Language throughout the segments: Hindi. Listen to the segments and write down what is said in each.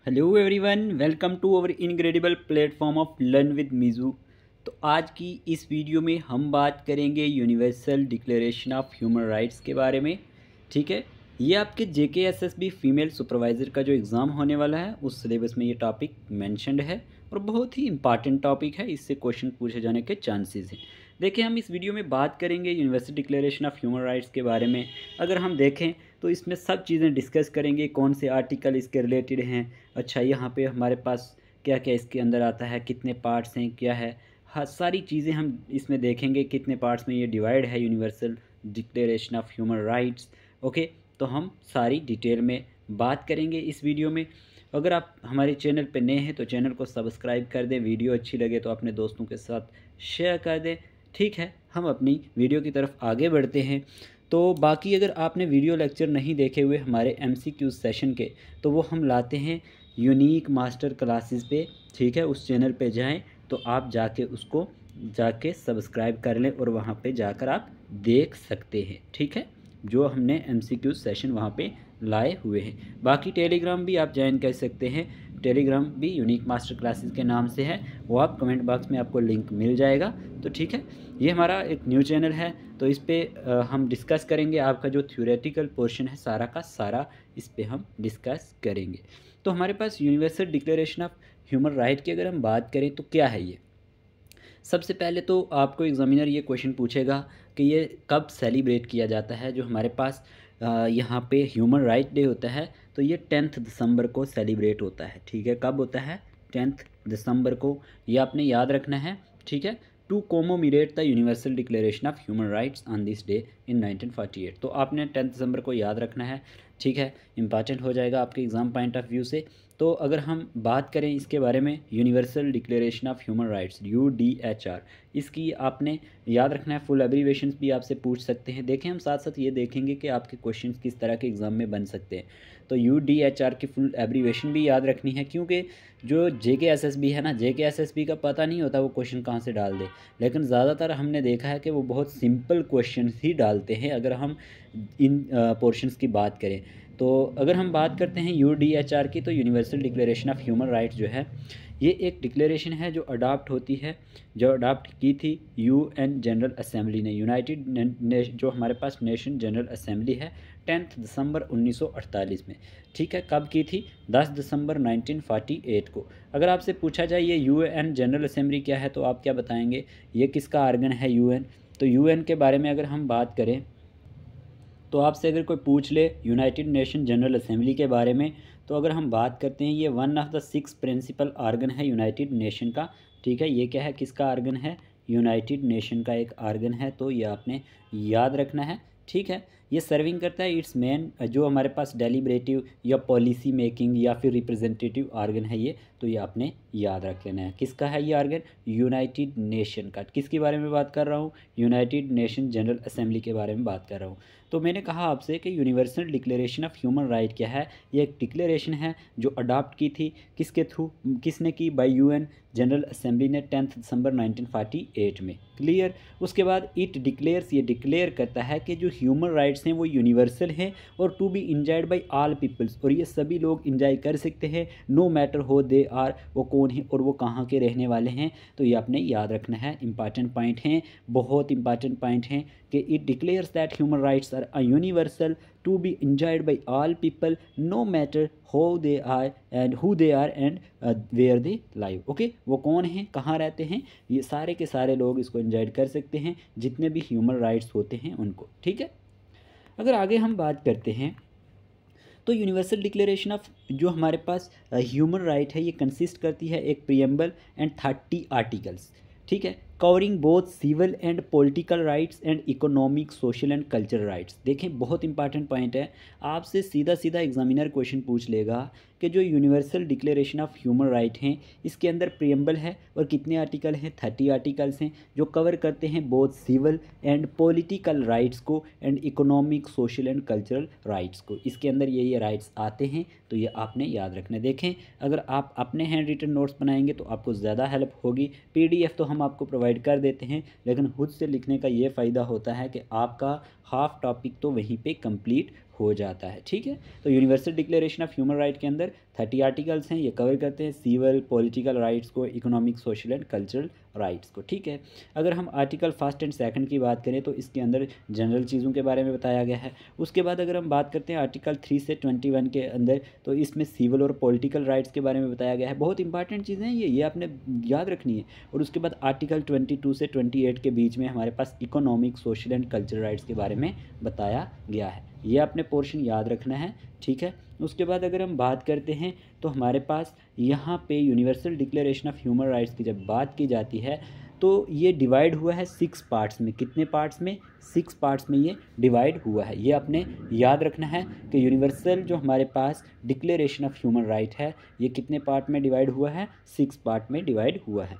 Hello everyone, welcome to our incredible platform of learn with मीज़ू। तो आज की इस वीडियो में हम बात करेंगे Universal declaration of human rights के बारे में। ठीक है, ये आपके JKSSB फीमेल सुपरवाइज़र का जो एग्ज़ाम होने वाला है उस सिलेबस में ये टॉपिक मेंशन्ड है और बहुत ही इंपॉर्टेंट टॉपिक है, इससे क्वेश्चन पूछे जाने के चांसेस हैं। देखिए, हम इस वीडियो में बात करेंगे Universal declaration of human rights के बारे में। अगर हम देखें तो इसमें सब चीज़ें डिस्कस करेंगे, कौन से आर्टिकल इसके रिलेटेड हैं। अच्छा, यहाँ पे हमारे पास क्या क्या इसके अंदर आता है, कितने पार्ट्स हैं, क्या है, हाँ सारी चीज़ें हम इसमें देखेंगे, कितने पार्ट्स में ये डिवाइड है universal declaration of human rights. Okay, तो हम सारी डिटेल में बात करेंगे इस वीडियो में। अगर आप हमारे चैनल पर नए हैं तो चैनल को सब्सक्राइब कर दें, वीडियो अच्छी लगे तो अपने दोस्तों के साथ शेयर कर दें। ठीक है, हम अपनी वीडियो की तरफ आगे बढ़ते हैं। तो बाकी अगर आपने वीडियो लेक्चर नहीं देखे हुए हमारे MCQ सेशन के, तो वो हम लाते हैं यूनिक मास्टर क्लासेस पे। ठीक है, उस चैनल पे जाएं तो आप जाके सब्सक्राइब कर लें और वहाँ पे जाकर आप देख सकते हैं। ठीक है, जो हमने MCQ सेशन वहाँ पे लाए हुए हैं। बाकी टेलीग्राम भी आप ज्वाइन कर सकते हैं, टेलीग्राम भी यूनिक मास्टर क्लासेस के नाम से है, वो आप कमेंट बॉक्स में आपको लिंक मिल जाएगा। तो ठीक है, ये हमारा एक न्यू चैनल है, तो इस पर हम डिस्कस करेंगे आपका जो थ्योरेटिकल पोर्शन है सारा का सारा, इस पर हम डिस्कस करेंगे। तो हमारे पास universal declaration of human right की अगर हम बात करें तो क्या है ये। सबसे पहले तो आपको एग्जामिनर ये क्वेश्चन पूछेगा कि ये कब सेलिब्रेट किया जाता है। जो हमारे पास यहाँ पे ह्यूमन राइट डे होता है तो ये 10 दिसंबर को सेलिब्रेट होता है। ठीक है, कब होता है? 10 दिसंबर को, ये आपने याद रखना है। ठीक है, to commemorate the universal declaration of human rights on this day in 1948। तो आपने 10 दिसंबर को याद रखना है। ठीक है, इंपॉर्टेंट हो जाएगा आपके एग्ज़ाम पॉइंट ऑफ व्यू से। तो अगर हम बात करें इसके बारे में, universal declaration of human rights UDHR, इसकी आपने याद रखना है। फुल एब्रीवेशंस भी आपसे पूछ सकते हैं। देखें, हम साथ साथ ये देखेंगे कि आपके क्वेश्चंस किस तरह के एग्ज़ाम में बन सकते हैं। तो UDHR की फुल एब्रीवेशन भी याद रखनी है, क्योंकि जो JKSSB है ना, JKSSB का पता नहीं होता वो क्वेश्चन कहाँ से डाल दे, लेकिन ज़्यादातर हमने देखा है कि वो बहुत सिंपल क्वेश्चन ही डालते हैं अगर हम इन पोर्शंस की बात करें। तो अगर हम बात करते हैं UDHR की, तो universal declaration of human rights जो है ये एक डिक्लेरेशन है जो अडॉप्ट की थी UN जनरल असेंबली ने, जो हमारे पास नेशन जनरल असेंबली है, 10 दिसंबर 1948 में। ठीक है, कब की थी? 10 दिसंबर 1948 को। अगर आपसे पूछा जाए ये UN जनरल असेंबली क्या है तो आप क्या बताएंगे, ये किसका आर्गन है UN? तो UN के बारे में अगर हम बात करें तो आपसे अगर कोई पूछ ले यूनाइटेड नेशन जनरल असेंबली के बारे में, तो अगर हम बात करते हैं ये one of the 6 principal organ है यूनाइटेड नेशन का। ठीक है, ये क्या है, किसका आर्गन है? यूनाइटेड नेशन का एक आर्गन है, तो ये आपने याद रखना है। ठीक है, ये सर्विंग करता है इट्स मेन, जो हमारे पास डेलिब्रेटिव या पॉलिसी मेकिंग या फिर रिप्रेजेंटेटिव आर्गन है ये, तो ये आपने याद रख लेना है। किसका है ये आर्गन? यूनाइटेड नेशन का। किसके बारे में बात कर रहा हूँ? यूनाइटेड नेशन जनरल असेंबली के बारे में बात कर रहा हूँ। तो मैंने कहा आपसे कि universal declaration of human right क्या है। ये एक डिक्लेरेशन है जो अडॉप्ट की थी, किसके थ्रू, किसने की? बाय UN जनरल असेंबली ने 10 दिसंबर 1948 में। क्लियर? उसके बाद इट डिक्लेयर्स, ये डिक्लेयर करता है कि जो ह्यूमन राइट्स हैं वो यूनिवर्सल हैं और to be enjoyed by all peoples, और ये सभी लोग इंजॉय कर सकते हैं, नो मैटर हो दे आर, वो कौन है और वो कहाँ के रहने वाले हैं। तो ये आपने याद रखना है। इंपॉर्टेंट पॉइंट हैं, बहुत इंपॉर्टेंट पॉइंट हैं कि it declares that human rights are universal to be enjoyed by all people no matter how they are and who they are and where they live. Okay, वो कौन हैं, कहाँ रहते हैं, ये सारे के सारे लोग इसको इंजॉय कर सकते हैं, जितने भी ह्यूमन राइट्स होते हैं उनको। ठीक है, अगर आगे हम बात करते हैं तो यूनिवर्सल डिक्लेरेशन ऑफ जो हमारे पास ह्यूमन राइट है ये कंसिस्ट करती है एक प्रियम्बल एंड 30 आर्टिकल्स। ठीक है, covering both civil and political rights and economic, social and cultural rights. देखें, बहुत इंपॉर्टेंट पॉइंट है, आपसे सीधा सीधा एग्जामिनर क्वेश्चन पूछ लेगा कि जो universal declaration of human right हैं इसके अंदर प्रियम्बल है और कितने आर्टिकल हैं? 30 आर्टिकल्स हैं जो कवर करते हैं both civil and political rights को and economic, social and cultural rights को। इसके अंदर ये राइट्स आते हैं, तो ये आपने याद रखना है। देखें, अगर आप अपने हैंड रिटन नोट्स बनाएंगे तो आपको ज़्यादा हेल्प होगी। PDF तो हम आपको प्रोवाइड कर देते हैं, लेकिन खुद से लिखने का ये फ़ायदा होता है कि आपका हाफ टॉपिक तो वहीं पे कंप्लीट हो जाता है। ठीक है, तो universal declaration of human right के अंदर 30 आर्टिकल्स हैं। ये कवर करते हैं सिविल पॉलिटिकल राइट्स को, economic, social and cultural rights को। ठीक है, अगर हम आर्टिकल 1 एंड 2 की बात करें तो इसके अंदर जनरल चीज़ों के बारे में बताया गया है। उसके बाद अगर हम बात करते हैं आर्टिकल 3 से 21 के अंदर, तो इसमें सिविल और पॉलिटिकल राइट्स के बारे में बताया गया है। बहुत इंपॉर्टेंट चीज़ें हैं ये आपने याद रखनी है। और उसके बाद आर्टिकल 22 से 28 के बीच में हमारे पास economic, social and cultural rights के बारे में बताया गया है। ये आपने पोर्शन याद रखना है। ठीक है, उसके बाद अगर हम बात करते हैं तो हमारे पास यहाँ पे universal declaration of human rights की जब बात की जाती है तो ये डिवाइड हुआ है 6 पार्ट्स में। कितने पार्ट्स में? 6 पार्ट्स में ये डिवाइड हुआ है। ये आपने याद रखना है कि यूनिवर्सल जो हमारे पास डिक्लेरेशन ऑफ ह्यूमन राइट है ये कितने पार्ट में डिवाइड हुआ है? 6 पार्ट में डिवाइड हुआ है।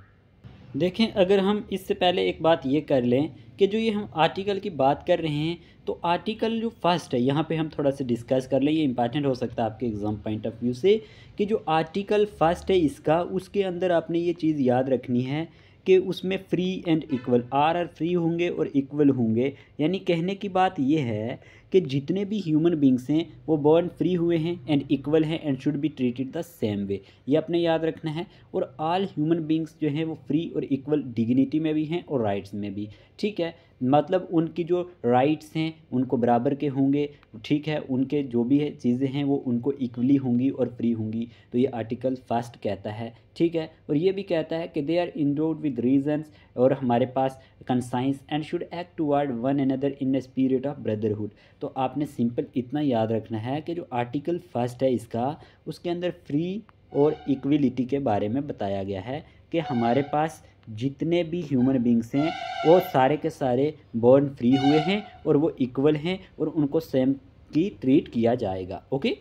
देखें, अगर हम इससे पहले एक बात ये कर लें कि जो ये हम आर्टिकल की बात कर रहे हैं तो आर्टिकल जो फर्स्ट है यहाँ पे हम थोड़ा सा डिस्कस कर लें। ये इंपॉर्टेंट हो सकता है आपके एग्ज़ाम पॉइंट ऑफ व्यू से कि जो आर्टिकल फर्स्ट है इसका, उसके अंदर आपने ये चीज़ याद रखनी है कि उसमें free and equal, are free होंगे और इक्वल होंगे। यानी कहने की बात ये है कि जितने भी ह्यूमन बींग्स हैं वो बॉर्न फ्री हुए हैं एंड इक्वल हैं and should be treated the same वे। ये आपने याद रखना है। और ऑल ह्यूमन बींग्स जो हैं वो फ्री और इक्वल डिग्निटी में भी हैं और राइट्स में भी। ठीक है, मतलब उनकी जो राइट्स हैं उनको बराबर के होंगे। ठीक है, उनके जो भी है चीज़ें हैं वो उनको इक्वली होंगी और फ्री होंगी। तो ये आर्टिकल फर्स्ट कहता है। ठीक है, और ये भी कहता है कि they are endowed with reasons, और हमारे पास conscience and should act toward one another in a spirit of brotherhood. तो आपने सिंपल इतना याद रखना है कि जो आर्टिकल फर्स्ट है इसका, उसके अंदर फ्री और इक्वलिटी के बारे में बताया गया है कि हमारे पास जितने भी ह्यूमन बींग्स हैं वो सारे के सारे बॉर्न फ्री हुए हैं और वो इक्वल हैं और उनको सेम की ट्रीट किया जाएगा। ओके,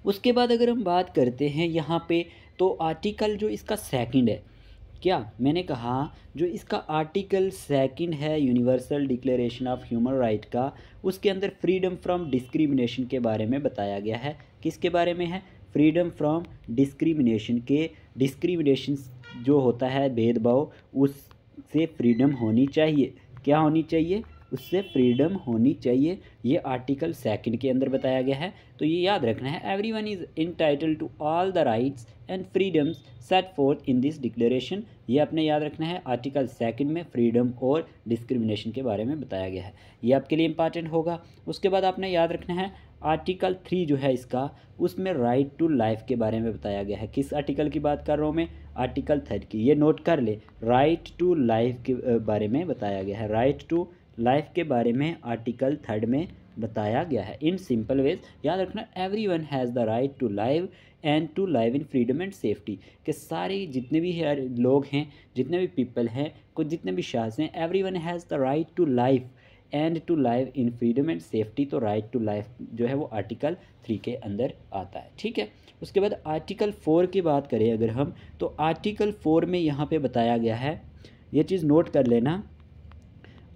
उसके बाद अगर हम बात करते हैं यहाँ पे तो आर्टिकल जो इसका सेकंड है, क्या मैंने कहा जो इसका आर्टिकल सेकंड है universal declaration of human right का, उसके अंदर फ्रीडम फ्रॉम डिस्क्रिमिनेशन के बारे में बताया गया है। किसके बारे में है? फ्रीडम फ्रॉम डिस्क्रिमिनेशन के। डिस्क्रिमिनेशन जो होता है भेदभाव, उससे फ्रीडम होनी चाहिए। क्या होनी चाहिए? उससे फ्रीडम होनी चाहिए। ये आर्टिकल सेकंड के अंदर बताया गया है। तो ये याद रखना है, everyone is entitled to all the rights and freedoms set forth in this declaration. ये आपने याद रखना है। आर्टिकल सेकंड में फ्रीडम और डिस्क्रिमिनेशन के बारे में बताया गया है। ये आपके लिए इंपॉर्टेंट होगा। उसके बाद आपने याद रखना है आर्टिकल 3 जो है इसका, उसमें राइट टू लाइफ के बारे में बताया गया है। किस आर्टिकल की बात कर रहा हूँ मैं? आर्टिकल 3 की। ये नोट कर ले, राइट टू लाइफ के बारे में बताया गया है। राइट टू लाइफ के बारे में आर्टिकल 3 में बताया गया है। इन सिंपल वेज याद रखना, everyone has the right to live and to live in freedom and safety. कि सारे जितने भी लोग हैं, जितने भी पीपल हैं, कुछ जितने भी शख्स हैं, everyone has the right to life and to live in freedom and safety. तो राइट टू लाइफ जो है वो आर्टिकल 3 के अंदर आता है। ठीक है, उसके बाद आर्टिकल 4 की बात करें अगर हम, तो आर्टिकल 4 में यहाँ पे बताया गया है, ये चीज़ नोट कर लेना,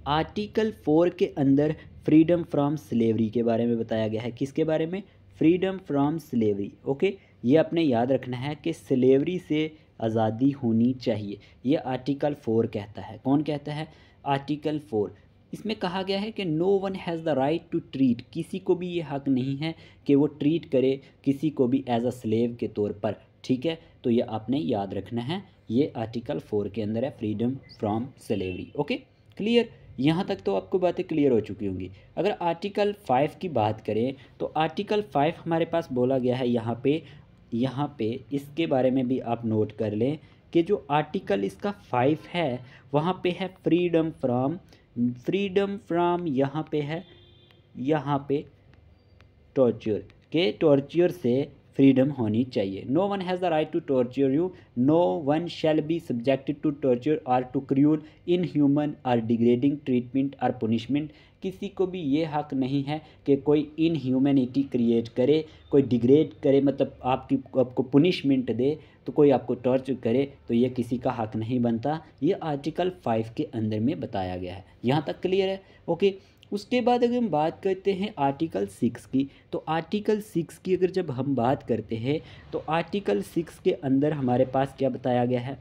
आर्टिकल 4 के अंदर फ्रीडम फ्रॉम स्लेवरी के बारे में बताया गया है। किसके बारे में? Freedom from slavery. ओके, ये आपने याद रखना है कि स्लेवरी से आज़ादी होनी चाहिए। ये आर्टिकल 4 कहता है। कौन कहता है? आर्टिकल 4। इसमें कहा गया है कि no one has the right to treat, किसी को भी ये हक नहीं है कि वो ट्रीट करे किसी को भी एज अ स्लेव के तौर पर। ठीक है, तो ये आपने याद रखना है। ये आर्टिकल 4 के अंदर है, freedom from slavery. Okay, clear? यहाँ तक तो आपको बातें क्लियर हो चुकी होंगी। अगर आर्टिकल 5 की बात करें तो आर्टिकल 5 हमारे पास बोला गया है यहाँ पे इसके बारे में भी आप नोट कर लें कि जो आर्टिकल इसका 5 है वहाँ पे है फ्रीडम फ्रॉम यहाँ पे टॉर्चर, के टॉर्चर से फ्रीडम होनी चाहिए। No one has the right to torture you, no one shall be subjected to torture और टू क्रूअल, इनह्यूमन और डिग्रेडिंग ट्रीटमेंट और पनिशमेंट। किसी को भी ये हक नहीं है कि कोई इनह्यूमैनिटी क्रिएट करे, कोई डिग्रेड करे, मतलब आपको पनिशमेंट दे, तो कोई आपको टॉर्चर करे, तो ये किसी का हक नहीं बनता। ये आर्टिकल 5 के अंदर में बताया गया है। यहाँ तक क्लियर है? ओके, उसके बाद अगर हम बात करते हैं आर्टिकल 6 की, तो आर्टिकल 6 की अगर जब हम बात करते हैं तो आर्टिकल 6 के अंदर हमारे पास क्या बताया गया है?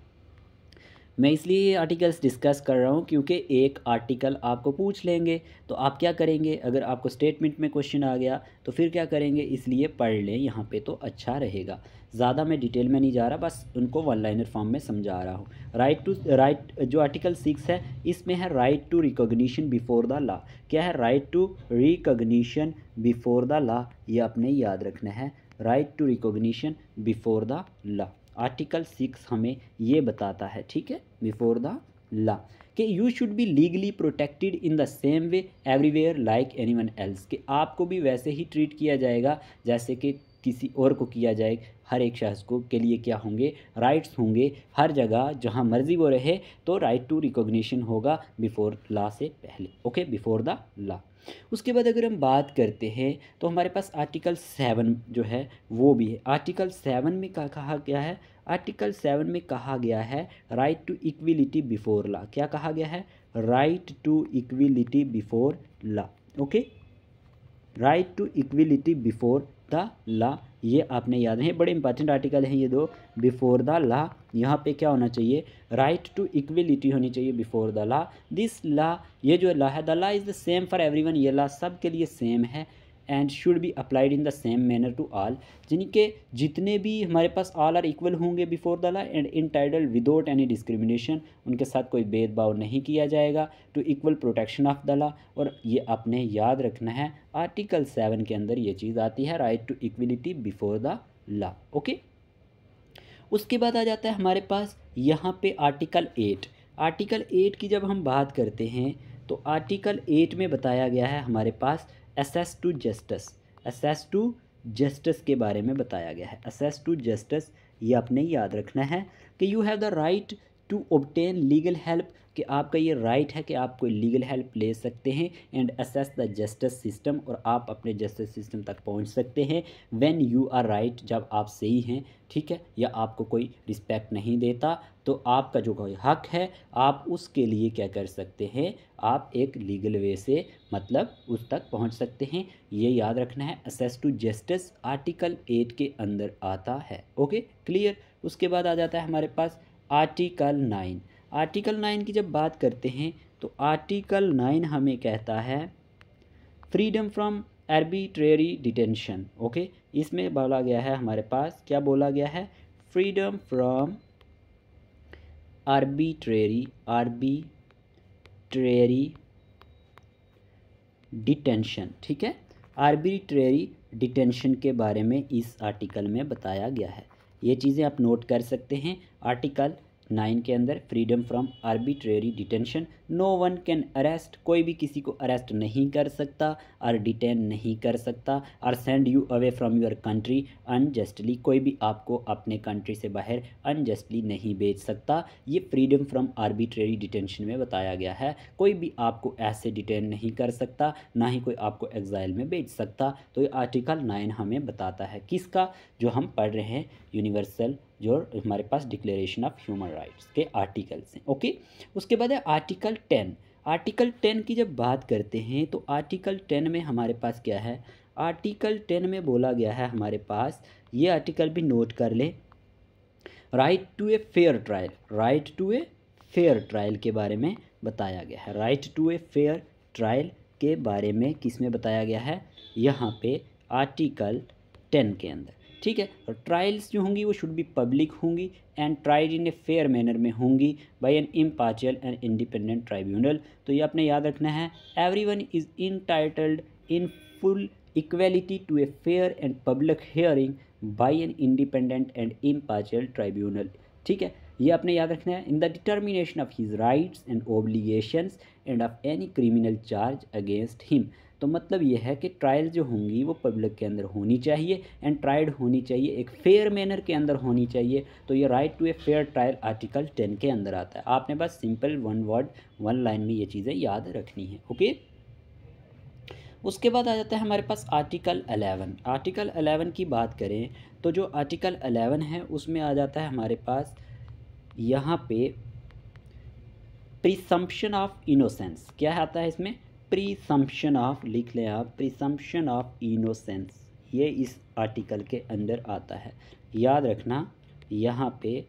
मैं इसलिए ये आर्टिकल्स डिस्कस कर रहा हूँ क्योंकि एक आर्टिकल आपको पूछ लेंगे तो आप क्या करेंगे, अगर आपको स्टेटमेंट में क्वेश्चन आ गया तो फिर क्या करेंगे, इसलिए पढ़ लें यहाँ पे तो अच्छा रहेगा। ज़्यादा मैं डिटेल में नहीं जा रहा, बस उनको वन लाइनर फॉर्म में समझा रहा हूँ। राइट जो आर्टिकल 6 है इसमें है right to recognition before the law. क्या है, right to recognition before the law, ये आपने याद रखना है, right to recognition before the law. Article 6 हमें ये बताता है, ठीक है, बिफोर द लॉ कि you should be legally protected in the same way everywhere like anyone else, कि आपको भी वैसे ही ट्रीट किया जाएगा जैसे कि किसी और को किया जाए। हर एक शख्स को के लिए क्या होंगे, राइट्स होंगे, हर जगह जहाँ मर्जी वो रहे तो राइट टू रिकॉग्निशन होगा बिफोर लॉ से पहले, ओके, बिफोर द लॉ। उसके बाद अगर हम बात करते हैं तो हमारे पास आर्टिकल 7 जो है वो भी है। आर्टिकल 7 में क्या कहा गया है, आर्टिकल 7 में कहा गया है right to equality before law. क्या कहा गया है, right to equality before law, okay, right to equality before the law, ये आपने याद रहे, बड़े इंपॉर्टेंट आर्टिकल हैं ये दो। बिफोर द लॉ, यहाँ पे क्या होना चाहिए, राइट टू इक्विलिटी होनी चाहिए before the law. This law, ये जो लॉ है, the law is the same for everyone, ये लॉ सब के लिए सेम है। And should be applied in the same manner to all, जिनके जितने भी हमारे पास ऑल आर इक्वल होंगे before the law and entitled without any discrimination, उनके साथ कोई भेदभाव नहीं किया जाएगा, to equal protection of the law. और ये आपने याद रखना है, आर्टिकल 7 के अंदर ये चीज़ आती है, right to equality before the law, okay. उसके बाद आ जाता है हमारे पास यहाँ पे आर्टिकल 8। आर्टिकल 8 की जब हम बात करते हैं तो आर्टिकल 8 में बताया गया है हमारे पास access to justice, access to justice के बारे में बताया गया है। एसेस टू जस्टिस ये आपने याद रखना है कि you have the right to obtain legal help, कि आपका ये राइट है कि आप कोई लीगल हेल्प ले सकते हैं and assess the justice system, और आप अपने जस्टिस सिस्टम तक पहुंच सकते हैं व्हेन यू आर राइट, जब आप सही हैं, ठीक है, या आपको कोई रिस्पेक्ट नहीं देता तो आपका जो कोई हक है आप उसके लिए क्या कर सकते हैं, आप एक लीगल वे से मतलब उस तक पहुंच सकते हैं, ये याद रखना है। असेस टू जस्टिस आर्टिकल 8 के अंदर आता है, ओके, क्लियर। उसके बाद आ जाता है हमारे पास आर्टिकल 9। आर्टिकल 9 की जब बात करते हैं तो आर्टिकल 9 हमें कहता है freedom from arbitrary detention, okay, इसमें बोला गया है हमारे पास, क्या बोला गया है, फ्रीडम फ्रॉम आर्बिट्रेरी डिटेंशन, ठीक है, आर्बिट्रेरी डिटेंशन के बारे में इस आर्टिकल में बताया गया है। ये चीज़ें आप नोट कर सकते हैं। आर्टिकल 9 के अंदर freedom from arbitrary detention, no one can arrest, कोई भी किसी को अरेस्ट नहीं कर सकता और डिटेन नहीं कर सकता, और send you away from your country unjustly, कोई भी आपको अपने कंट्री से बाहर अनजस्टली नहीं भेज सकता। ये फ्रीडम फ्रॉम आर्बिट्रेरी डिटेंशन में बताया गया है, कोई भी आपको ऐसे डिटेन नहीं कर सकता, ना ही कोई आपको एग्जाइल में भेज सकता। तो ये आर्टिकल 9 हमें बताता है किसका, जो हम पढ़ रहे हैं यूनिवर्सल, जो हमारे पास डिक्लेरेशन ऑफ ह्यूमन राइट्स के आर्टिकल्स हैं, ओके। उसके बाद है आर्टिकल 10। आर्टिकल 10 की जब बात करते हैं तो आर्टिकल 10 में हमारे पास क्या है, आर्टिकल 10 में बोला गया है हमारे पास, ये आर्टिकल भी नोट कर ले, right to a fair trial, right to a fair trial के बारे में बताया गया है। Right to a fair trial के बारे में किस में बताया गया है, यहाँ पे आर्टिकल 10 के अंदर, ठीक है। और ट्रायल्स जो होंगी वो शुड बी पब्लिक होंगी and tried in a fair manner में होंगी by an impartial and independent tribunal. तो ये आपने याद रखना है, everyone is entitled in full equality to a fair and public hearing by an independent and impartial tribunal, ठीक है। ये आपने याद रखना है, in the determination of his rights and obligations and of any criminal charge against him. तो मतलब ये है कि ट्रायल जो होंगी वो पब्लिक के अंदर होनी चाहिए एंड ट्राइड होनी चाहिए, एक फेयर मैनर के अंदर होनी चाहिए। तो ये right to a fair trial article 10 के अंदर आता है। आपने बस simple one word one line में ये चीज़ें याद रखनी है, ओके। उसके बाद आ जाता है हमारे पास आर्टिकल 11। आर्टिकल 11 की बात करें तो जो आर्टिकल 11 है उसमें आ जाता है हमारे पास यहाँ पे प्रिसम्पशन ऑफ इनोसेंस। क्या आता है इसमें, प्रिसम्पशन ऑफ, लिख लें आप, प्रिसम्पशन ऑफ इनोसेंस, ये इस आर्टिकल के अंदर आता है। याद रखना यहाँ पे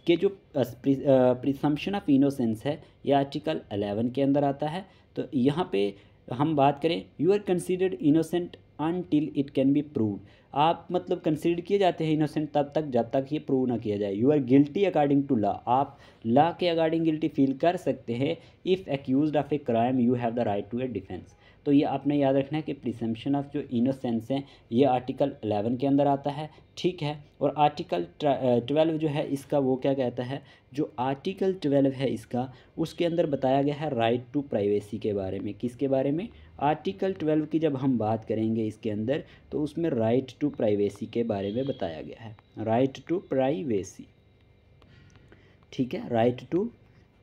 कि जो प्रिजम्पशन ऑफ इनोसेंस है ये आर्टिकल 11 के अंदर आता है। तो यहाँ पे हम बात करें, you are considered innocent until it can be proved. आप मतलब कंसिडर किए जाते हैं इनोसेंट तब तक जब तक ये प्रूव ना किया जाए। You are guilty according to law, आप लॉ के अकॉर्डिंग गिल्टी फील कर सकते हैं। If accused of a crime you have the right to a defence. तो ये आपने याद रखना है कि प्रिजम्पशन ऑफ जो इनोसेंस हैं ये आर्टिकल 11 के अंदर आता है, ठीक है। और आर्टिकल 12 जो है इसका वो क्या कहता है, जो आर्टिकल 12 है इसका, उसके अंदर बताया गया है राइट टू प्राइवेसी के बारे में। किसके बारे में? आर्टिकल 12 की जब हम बात करेंगे इसके अंदर तो उसमें राइट टू प्राइवेसी के बारे में बताया गया है, राइट टू प्राइवेसी, ठीक है। राइट टू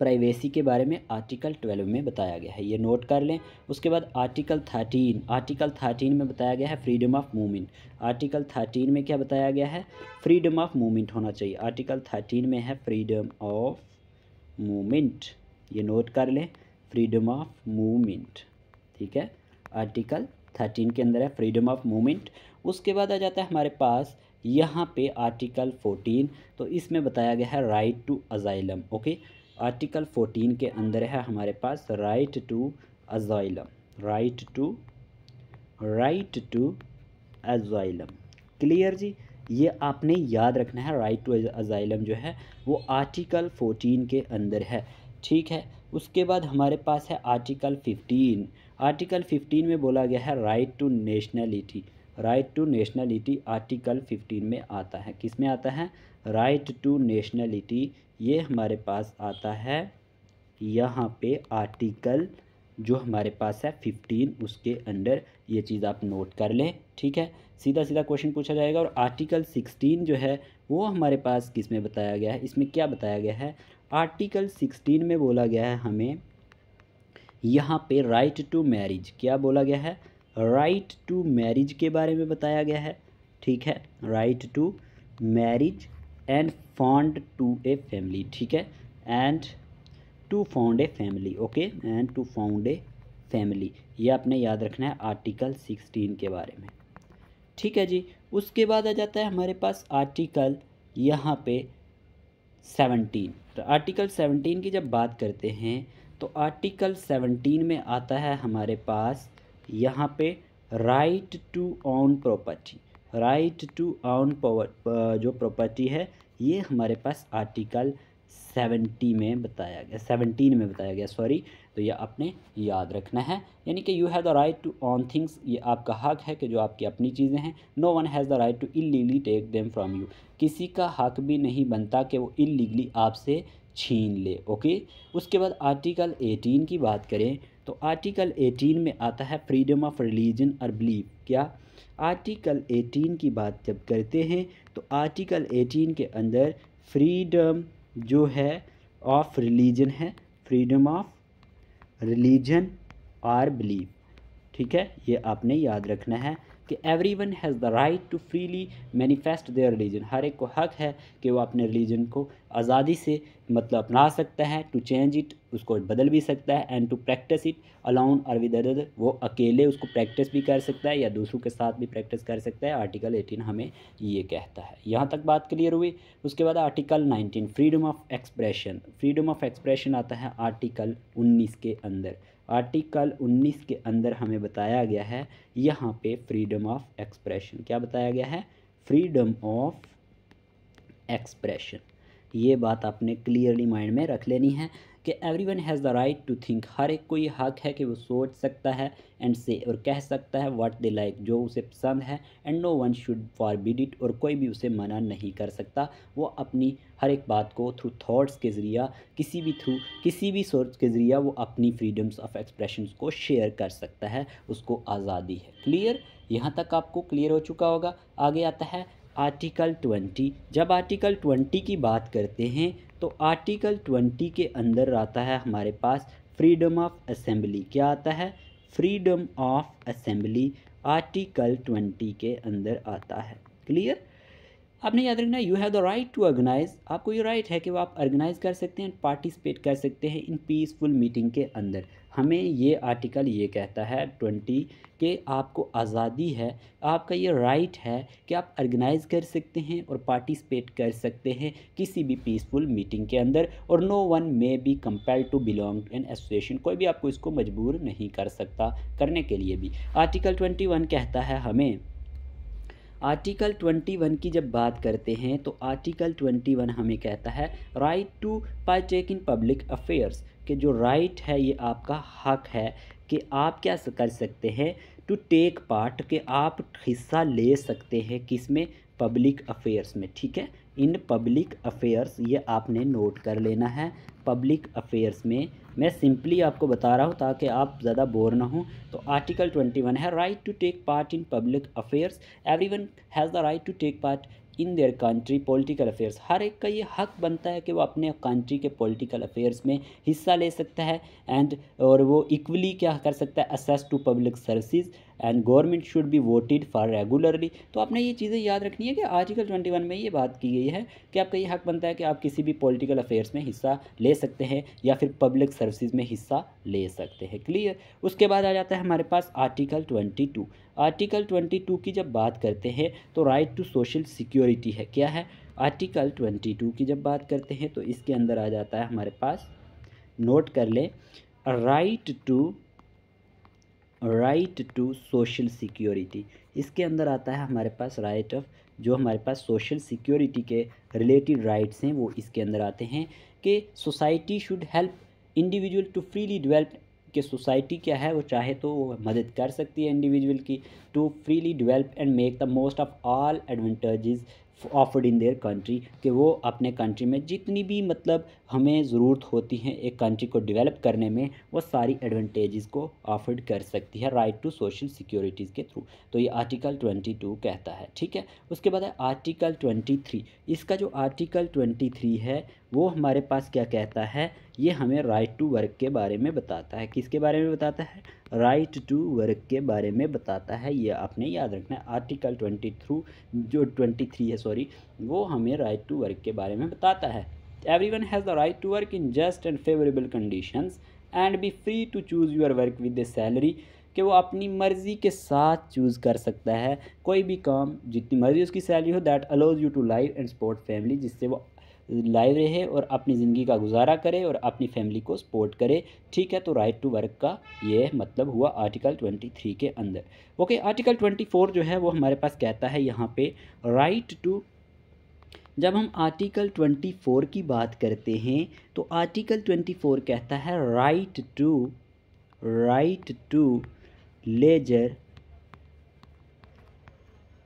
प्राइवेसी के बारे में आर्टिकल 12 में बताया गया है, ये नोट कर लें। उसके बाद आर्टिकल 13 में बताया गया है फ्रीडम ऑफ मूवमेंट। आर्टिकल 13 में क्या बताया गया है? फ्रीडम ऑफ मूवमेंट होना चाहिए। आर्टिकल 13 में है फ्रीडम ऑफ मूवमेंट, ये नोट कर लें, फ्रीडम ऑफ मूवमेंट, ठीक है। आर्टिकल 13 के अंदर है फ्रीडम ऑफ मूवमेंट। उसके बाद आ जाता है हमारे पास यहाँ पे आर्टिकल 14, तो इसमें बताया गया है right to asylum, okay. Article 14 के अंदर है हमारे पास right to asylum, right to asylum, clear जी। ये आपने याद रखना है, राइट टू अजाइलम जो है वो आर्टिकल 14 के अंदर है, ठीक है। उसके बाद हमारे पास है आर्टिकल 15। आर्टिकल 15 में बोला गया है right to nationality. Right to nationality article 15 में आता है। किस में आता है? राइट टू नेशनलिटी, ये हमारे पास आता है यहाँ पे आर्टिकल जो हमारे पास है 15 उसके अंडर। ये चीज़ आप नोट कर लें, ठीक है। सीधा सीधा क्वेश्चन पूछा जाएगा। और आर्टिकल 16 जो है वो हमारे पास किस में बताया गया है? इसमें क्या बताया गया है? आर्टिकल 16 में बोला गया है हमें यहाँ पे राइट टू मैरिज। क्या बोला गया है? राइट टू मैरिज के बारे में बताया गया है, ठीक है। Right to marriage and found to a family, ठीक है। And to found a family, okay, and to found a family, ये आपने याद रखना है आर्टिकल 16 के बारे में, ठीक है जी। उसके बाद आ जाता है हमारे पास आर्टिकल यहाँ पे 17। तो आर्टिकल 17 की जब बात करते हैं तो आर्टिकल 17 में आता है हमारे पास यहाँ पे right to own property. Right to own जो प्रॉपर्टी है ये हमारे पास आर्टिकल 17 में बताया गया, सॉरी। तो ये आपने याद रखना है, यानी कि you have the right to own things, ये आपका हक है कि जो आपकी अपनी चीज़ें हैं। No one has the right to illegally take them from you, किसी का हक भी नहीं बनता कि वो इलीगली आपसे छीन ले, ओके। उसके बाद आर्टिकल 18 की बात करें तो आर्टिकल 18 में आता है फ्रीडम ऑफ रिलीजन और बिलीफ। क्या? आर्टिकल 18 की बात जब करते हैं तो आर्टिकल 18 के अंदर फ्रीडम जो है ऑफ रिलीजन है, फ्रीडम ऑफ रिलीजन और बिलीफ, ठीक है। ये आपने याद रखना है कि everyone has the right to freely manifest their religion. हर एक को हक है कि वो अपने रिलीजन को आज़ादी से मतलब अपना सकता है, टू चेंज इट, उसको बदल भी सकता है, and to practice it alone और विद अदर, वो अकेले उसको प्रैक्टिस भी कर सकता है या दूसरों के साथ भी प्रैक्टिस कर सकता है। आर्टिकल 18 हमें ये कहता है। यहाँ तक बात क्लियर हुई। उसके बाद article 19 freedom of expression. Freedom of expression आता है आर्टिकल 19 के अंदर। आर्टिकल 19 के अंदर हमें बताया गया है यहाँ पे फ्रीडम ऑफ एक्सप्रेशन। क्या बताया गया है? Freedom of expression. ये बात आपने क्लियरली माइंड में रख लेनी है कि everyone has the right to think. हर एक को ये हक है कि वो सोच सकता है एंड से और कह सकता है व्हाट दे लाइक, जो उसे पसंद है, and no one should forbid it, और कोई भी उसे मना नहीं कर सकता। वो अपनी हर एक बात को थ्रू थॉट्स के ज़रिया किसी भी सोर्स के ज़रिया वो अपनी फ्रीडम्स ऑफ एक्सप्रेशन को शेयर कर सकता है, उसको आज़ादी है। क्लियर? यहाँ तक आपको क्लियर हो चुका होगा। आगे आता है आर्टिकल 20। जब आर्टिकल 20 की बात करते हैं तो आर्टिकल 20 के अंदर आता है हमारे पास फ्रीडम ऑफ असेंबली। क्या आता है? फ्रीडम ऑफ असेंबली आर्टिकल 20 के अंदर आता है। क्लियर? आपने याद रखना you have the right to organize, आपको ये राइट है कि वो आप ऑर्गेनाइज कर सकते हैं, पार्टिसिपेट कर सकते हैं इन पीसफुल मीटिंग के अंदर। हमें ये आर्टिकल ये कहता है 20 कि आपको आज़ादी है, आपका ये राइट है कि आप ऑर्गेनाइज कर सकते हैं और पार्टिसिपेट कर सकते हैं किसी भी पीसफुल मीटिंग के अंदर, और no one may be compelled to belong to an association, कोई भी आपको इसको मजबूर नहीं कर सकता करने के लिए भी। आर्टिकल 21 कहता है हमें, आर्टिकल 21 की जब बात करते हैं तो आर्टिकल 21 हमें कहता है right to partake in public affairs, कि जो राइट है ये आपका हक है कि आप क्या कर सकते हैं, टू टेक पार्ट, कि आप हिस्सा ले सकते हैं किस में, पब्लिक अफेयर्स में। ठीक है, इन पब्लिक अफेयर्स, ये आपने नोट कर लेना है। पब्लिक अफेयर्स में मैं सिंपली आपको बता रहा हूँ ताकि आप ज़्यादा बोर ना हो। तो आर्टिकल 21 है right to take part in public affairs, everyone has the right to take part in their country political affairs, हर एक का ये हक बनता है कि वो अपने कंट्री के पॉलिटिकल अफेयर्स में हिस्सा ले सकता है, एंड और वो इक्वली क्या कर सकता है, access to public services, and government should be voted for regularly. तो आपने ये चीज़ें याद रखनी है कि आर्टिकल 21 में ये बात की गई है कि आपका ये हक बनता है कि आप किसी भी पॉलिटिकल अफेयर्स में हिस्सा ले सकते हैं या फिर पब्लिक सर्विसेज में हिस्सा ले सकते हैं। क्लियर। उसके बाद आ जाता है हमारे पास आर्टिकल 22। आर्टिकल 22 की जब बात करते हैं तो राइट टू सोशल सिक्योरिटी है। क्या है, आर्टिकल 22 की जब बात करते हैं तो इसके अंदर आ जाता है हमारे पास, नोट कर ले, राइट टू सोशल सिक्योरिटी। इसके अंदर आता है हमारे पास राइट ऑफ, जो हमारे पास सोशल सिक्योरिटी के रिलेटेड राइट्स हैं वो इसके अंदर आते हैं कि society should help individual to freely develop, कि सोसाइटी क्या है वो चाहे तो वो मदद कर सकती है इंडिविजुअल की, to freely develop and make the most of all advantages offered in their country, कि वो अपने कंट्री में जितनी भी मतलब हमें ज़रूरत होती है एक कंट्री को डेवलप करने में, वो सारी एडवांटेजेस को ऑफर्ड कर सकती है राइट टू सोशल सिक्योरिटीज़ के थ्रू। तो ये आर्टिकल 22 कहता है। ठीक है, उसके बाद है आर्टिकल 23। इसका जो आर्टिकल 23 है वो हमारे पास क्या कहता है, ये हमें राइट टू वर्क के बारे में बताता है। किसके बारे में बताता है, राइट टू वर्क के बारे में बताता है। ये आपने याद रखना है। आर्टिकल 23 है सॉरी, वो हमें राइट टू वर्क के बारे में बताता है। Everyone has the right to work in just and favourable conditions and be free to choose your work with the salary, कि वो अपनी मर्ज़ी के साथ चूज़ कर सकता है कोई भी काम, जितनी मर्ज़ी उसकी सैलरी हो, that allows you to live and support family, जिससे वो लाइव रहे और अपनी ज़िंदगी का गुजारा करे और अपनी फैमिली को सपोर्ट करे। ठीक है, तो राइट टू वर्क का ये मतलब हुआ आर्टिकल 23 के अंदर। ओके, आर्टिकल 24 जो है वो हमारे पास कहता है यहाँ पे राइट टू, जब हम आर्टिकल 24 की बात करते हैं तो आर्टिकल 24 कहता है right to leisure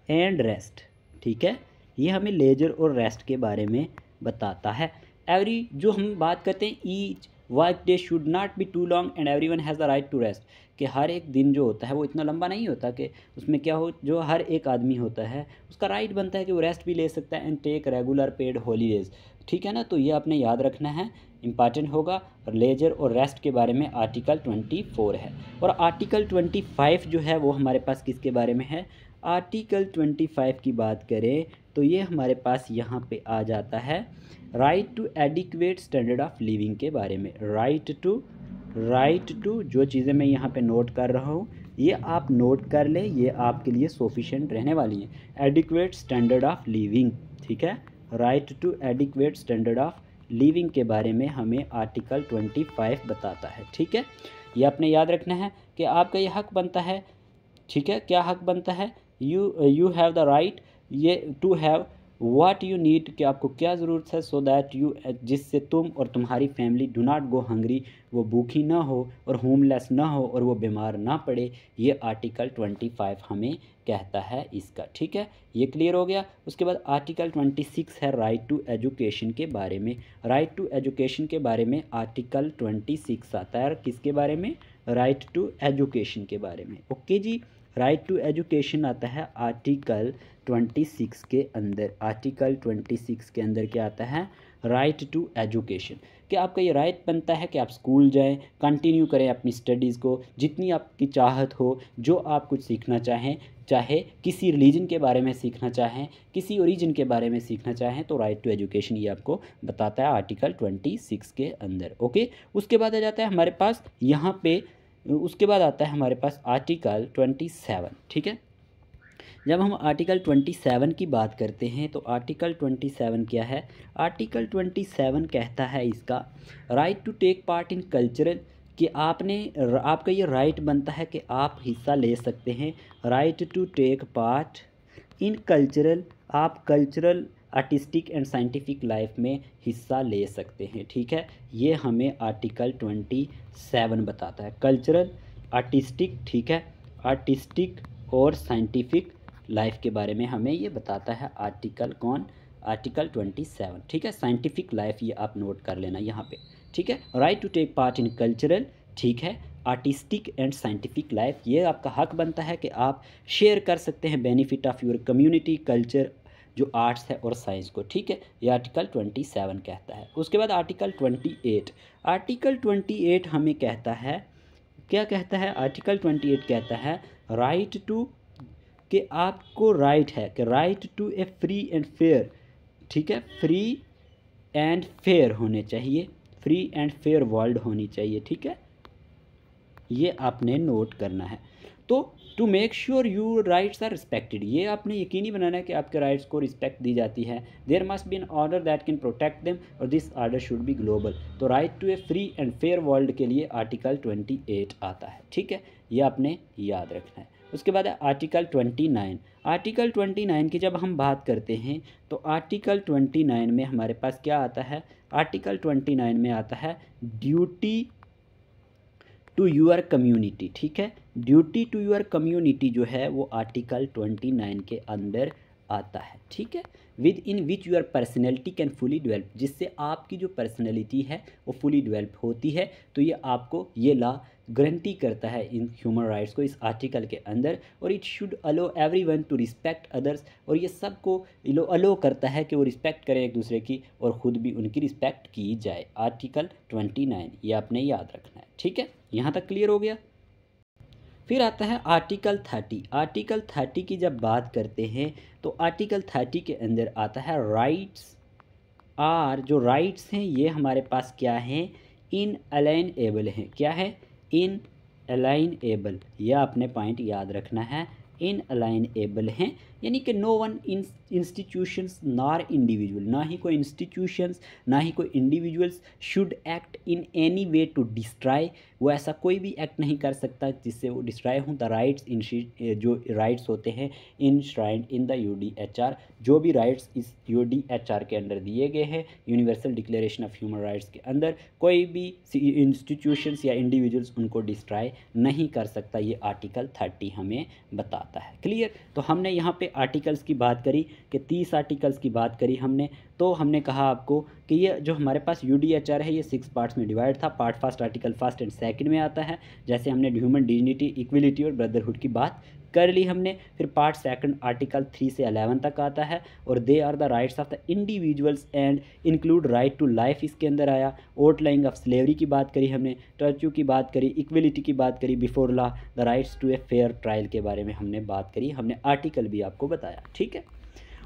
and rest. ठीक है, ये हमें लेजर और रेस्ट के बारे में बताता है। एवरी, जो हम बात करते हैं each work day should not be too long and everyone has the right to rest, कि हर एक दिन जो होता है वो इतना लंबा नहीं होता कि उसमें क्या हो, जो हर एक आदमी होता है उसका राइट बनता है कि वो रेस्ट भी ले सकता है, and take regular paid holidays. ठीक है ना, तो ये आपने याद रखना है, इंपॉर्टेंट होगा। और लेजर और रेस्ट के बारे में आर्टिकल 24 है। और आर्टिकल 25 जो है वो हमारे पास किसके बारे में है, आर्टिकल 25 की बात करें तो ये हमारे पास यहाँ पे आ जाता है right to adequate standard of living के बारे में। राइट टू जो चीज़ें मैं यहाँ पे नोट कर रहा हूँ ये आप नोट कर लें, ये आपके लिए सफिशिएंट रहने वाली हैं। एडिक्वेट स्टैंडर्ड ऑफ लिविंग, ठीक है, right to adequate standard of living के बारे में हमें आर्टिकल 25 बताता है। ठीक है, ये आपने याद रखना है कि आपका ये हक बनता है। ठीक है, क्या हक बनता है, यू हैव द राइट ये to have what you need, कि आपको क्या ज़रूरत है, सो दैट यू, जिससे तुम और तुम्हारी family do not go hungry, वो भूखी ना हो और होमलेस ना हो और वो बीमार ना पड़े। ये आर्टिकल 25 हमें कहता है इसका। ठीक है, ये क्लियर हो गया। उसके बाद आर्टिकल 26 है राइट टू एजुकेशन के बारे में। राइट टू एजुकेशन के बारे में आर्टिकल 26 आता है। किसके बारे में, राइट टू एजुकेशन के बारे में। ओके जी, राइट टू एजुकेशन आता है आर्टिकल 26 के अंदर। आर्टिकल 26 के अंदर क्या आता है, राइट टू एजुकेशन, कि आपका ये राइट बनता है कि आप स्कूल जाएं, कंटिन्यू करें अपनी स्टडीज़ को, जितनी आपकी चाहत हो, जो आप कुछ सीखना चाहें चाहे किसी रिलीजन के बारे में सीखना चाहें, किसी ओरिजिन के बारे में सीखना चाहें, तो राइट टू एजुकेशन ये आपको बताता है आर्टिकल 26 के अंदर। ओके, उसके बाद आ जाता है हमारे पास यहाँ पे, उसके बाद आता है हमारे पास आर्टिकल 27। ठीक है, जब हम आर्टिकल 27 की बात करते हैं तो आर्टिकल 27 क्या है? आर्टिकल 27 कहता है इसका right to take part in cultural, कि आपका ये राइट बनता है कि आप हिस्सा ले सकते हैं। Right to take part in cultural, आप cultural, artistic and scientific life में हिस्सा ले सकते हैं। ठीक है, ये हमें आर्टिकल 27 बताता है। कल्चरल, आर्टिस्टिक, ठीक है, आर्टिस्टिक और साइंटिफिक लाइफ के बारे में हमें ये बताता है आर्टिकल कौन? आर्टिकल 27। ठीक है, साइंटिफिक लाइफ ये आप नोट कर लेना यहाँ पे। ठीक है, right to take part in cultural, ठीक है, आर्टिस्टिक एंड साइंटिफिक लाइफ, ये आपका हक बनता है कि आप शेयर कर सकते हैं benefit of your community, culture, जो आर्ट्स है और साइंस को। ठीक है, ये आर्टिकल 27 कहता है। उसके बाद आर्टिकल 28। आर्टिकल 28 हमें कहता है, क्या कहता है? आर्टिकल 28 कहता है राइट टू, कि आपको राइट है कि right to a free and fair, ठीक है, फ्री एंड फेयर होने चाहिए, फ्री एंड फेयर वर्ल्ड होनी चाहिए। ठीक है, ये आपने नोट करना है। तो to make sure your rights are respected, ये आपने यकीनी बनाना है कि आपके राइट्स को रिस्पेक्ट दी जाती है। There must be an order that can protect them, और this order should be global. तो right to a free and fair world के लिए आर्टिकल 28 आता है। ठीक है, ये आपने याद रखना है। उसके बाद है आर्टिकल 29। आर्टिकल 29 की जब हम बात करते हैं तो आर्टिकल 29 में हमारे पास क्या आता है? आर्टिकल 29 में आता है ड्यूटी टू यूर कम्युनिटी। ठीक है, ड्यूटी टू यूर कम्युनिटी जो है वो आर्टिकल 29 के अंदर आता है। ठीक है, within which your personality can fully develop, जिससे आपकी जो पर्सनैलिटी है वो फुली डेवलप होती है। तो ये आपको ये लॉ गारंटी करता है इन ह्यूमन राइट्स को इस आर्टिकल के अंदर। और it should allow everyone to respect others, और ये सबको अलो करता है कि वो रिस्पेक्ट करें एक दूसरे की और ख़ुद भी उनकी रिस्पेक्ट की जाए। आर्टिकल 29 ये आपने याद रखना है। ठीक है, यहाँ तक क्लियर हो गया। फिर आता है आर्टिकल 30। आर्टिकल 30 की जब बात करते हैं तो आर्टिकल 30 के अंदर आता है राइट्स आर, जो राइट्स हैं ये हमारे पास क्या हैं? इनअलाइनेबल हैं। क्या है? इनअलाइनेबल, यह आपने पॉइंट याद रखना है। इनअलाइनेबल हैं यानी कि no one institutions nor individual, ना ही कोई इंस्टीट्यूशंस ना ही कोई individuals should act in any way to destroy, वो ऐसा कोई भी एक्ट नहीं कर सकता जिससे वो डिस्ट्रॉय हों द राइट्स इन, जो राइट्स होते हैं इनश्राइंड इन द UDHR, जो भी राइट्स इस UDHR के अंदर दिए गए हैं, universal declaration of human rights के अंदर, कोई भी इंस्टीट्यूशंस या इंडिविजुअल्स उनको डिस्ट्रॉय नहीं कर सकता। ये आर्टिकल 30 हमें बताता है। क्लियर? तो हमने यहाँ पे आर्टिकल्स की बात करी कि 30 आर्टिकल्स की बात करी हमने। तो हमने कहा आपको कि ये जो हमारे पास UDHR है ये 6 पार्ट्स में डिवाइड था। पार्ट फर्स्ट आर्टिकल 1 एंड 2 में आता है, जैसे हमने ह्यूमन डिग्निटी, इक्वलिटी और ब्रदरहुड की बात कर ली हमने। फिर पार्ट 2 आर्टिकल 3 से 11 तक आता है, और they are the rights of the individuals and include right to life इसके अंदर आया। आउटलाइंग ऑफ स्लेवरी की बात करी हमने, टर्च्यू की बात करी, इक्वलिटी की बात करी, before law, the rights to a fair trial के बारे में हमने बात करी, हमने आर्टिकल भी आपको बताया। ठीक है,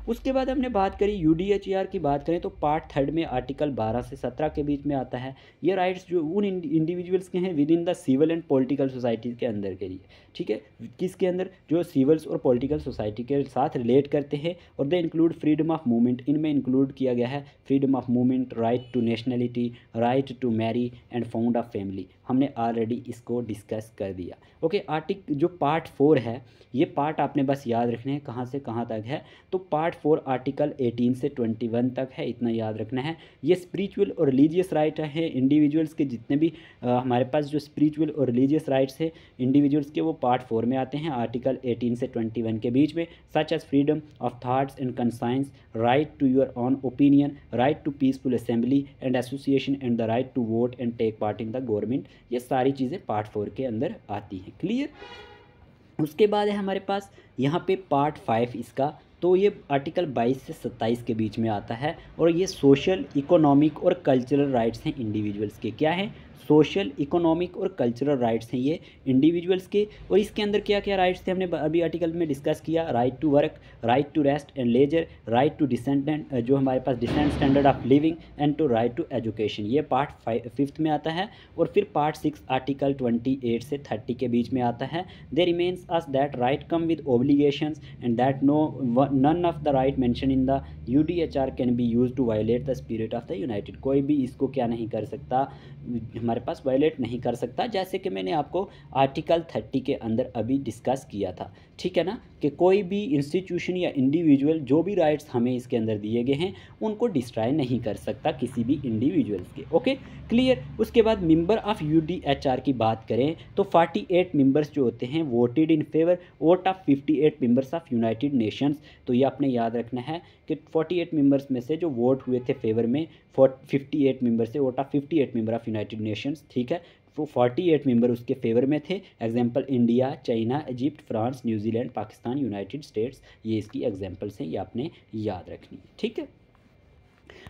उसके बाद हमने बात करी UDHR की बात करें तो पार्ट 3 में आर्टिकल 12 से 17 के बीच में आता है। ये राइट्स जो उन इंडिविजुअल्स के हैं within the civil and political society के अंदर के लिए। ठीक है, किसके अंदर? जो सिविल्स और पॉलिटिकल सोसाइटी के साथ रिलेट करते हैं, और they include freedom of movement, इनमें इंक्लूड किया गया है freedom of movement, right to nationality, right to marry and found of family. हमने ऑलरेडी इसको डिस्कस कर दिया। ओके, जो पार्ट 4 है ये पार्ट आपने बस याद रखने हैं कहाँ से कहाँ तक है। तो पार्ट 4 आर्टिकल 18 से 21 तक है, इतना याद रखना है। ये स्पिरिचुअल और रिलीजियस राइट है इंडिविजुअल्स के, जितने भी हमारे पास जो स्पिरिचुअल और रिलीजियस राइट्स है इंडिविजुअल्स के, वो पार्ट 4 में आते हैं आर्टिकल 18 से 21 के बीच में, such as freedom of thoughts and conscience, right to your own opinion, right to peaceful assembly and association and the right to vote and take part in the government. ये सारी चीज़ें पार्ट 4 के अंदर आती हैं। क्लियर? उसके बाद है हमारे पास यहाँ पे पार्ट 5 इसका तो ये आर्टिकल 22 से 27 के बीच में आता है और ये सोशल, इकोनॉमिक और कल्चरल राइट्स हैं इंडिविजुअल्स के। क्या हैं? सोशल, इकोनॉमिक और कल्चरल राइट्स हैं ये इंडिविजुअल्स के। और इसके अंदर क्या क्या राइट्स थे हमने अभी आर्टिकल में डिस्कस किया। Right to work, right to rest and leisure, right to descendant, जो हमारे पास decent standard of living and to right to education, ये पार्ट 5 में आता है। और फिर पार्ट 6 आर्टिकल 28 से 30 के बीच में आता है। They reminds us that rights come with obligations and that none of the right mention in the UDHR can be use to violate the spirit of the united. कोई भी इसको क्या नहीं कर सकता, हमारे पास वायलेट नहीं कर सकता, जैसे कि मैंने आपको आर्टिकल 30 के अंदर अभी डिस्कस किया था। ठीक है ना, कि कोई भी इंस्टीट्यूशन या इंडिविजुअल जो भी राइट्स हमें इसके अंदर दिए गए हैं उनको डिस्ट्रॉय नहीं कर सकता किसी भी इंडिविजुअल्स के। Okay, clear. उसके बाद मेंबर ऑफ UDHR की बात करें तो 48 मेंबर्स जो होते हैं voted in favour vote of 58 members of United Nations. तो ये आपने याद रखना है कि 48 मेंबर्स में से जो वोट हुए थे फेवर में 58 मेंबर से vote of 58 member of United Nations. ठीक है, तो 48 मेंबर उसके फेवर में थे। Example India, China, Egypt, France, New Zealand, Pakistan, United states, ये इसकी एग्जाम्पल्स हैं, ये आपने याद रखनी है। ठीक है,